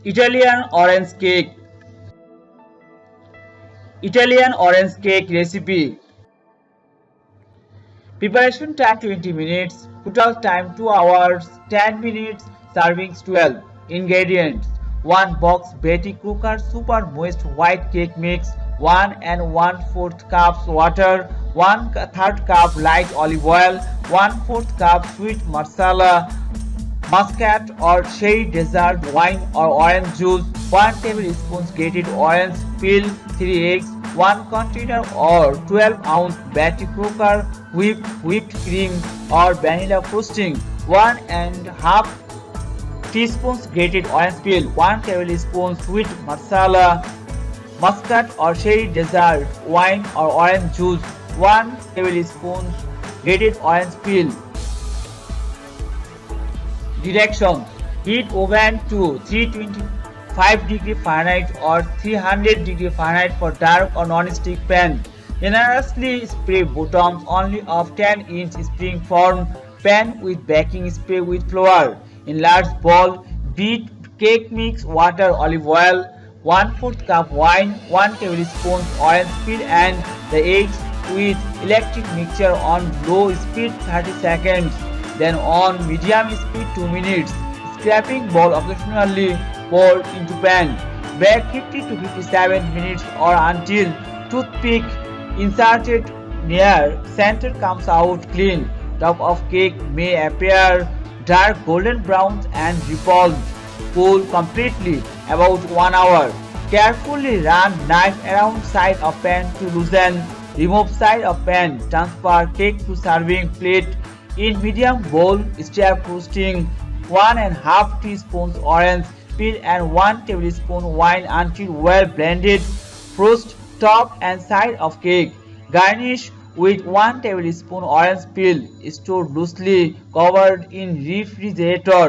Italian orange cake. Italian orange cake recipe. Preparation time 20 minutes. Total time 2 hours 10 minutes. Servings 12. Ingredients: 1 box Betty Crocker super moist white cake mix, 1 and 1/4 cups water, 1/3 cup light olive oil, 1/4 cup sweet masala, muscat or cherry dessert wine or orange juice, 1 tablespoon grated orange peel, 3 eggs, 1 container or 12-ounce Betty Crocker whipped cream or vanilla frosting, 1.5 teaspoons grated orange peel, 1 tablespoon sweet masala, muscat or cherry dessert wine or orange juice, 1 tablespoon grated orange peel. Directions: heat oven to 325 Fahrenheit or 300 Fahrenheit for dark or non-stick pan. Generously spray bottoms only of 10-inch spring form pan with baking spray with flour. In large bowl, beat cake mix, water, olive oil, 1/4 cup wine, 1 tablespoon orange peel and the eggs with electric mixture on low speed 30 seconds. Then on medium speed 2 minutes. Scraping bowl occasionally poured into pan. Bake 50 to 57 minutes or until toothpick inserted near center comes out clean. Top of cake may appear dark golden brown and repulsed. Cool completely about 1 hour. Carefully run knife around side of pan to loosen. Remove side of pan. Transfer cake to serving plate. In medium bowl, stir frosting, 1.5 teaspoons orange peel and 1 tablespoon wine until well blended. Frost top and side of cake. Garnish with 1 tablespoon orange peel. Store loosely covered in refrigerator.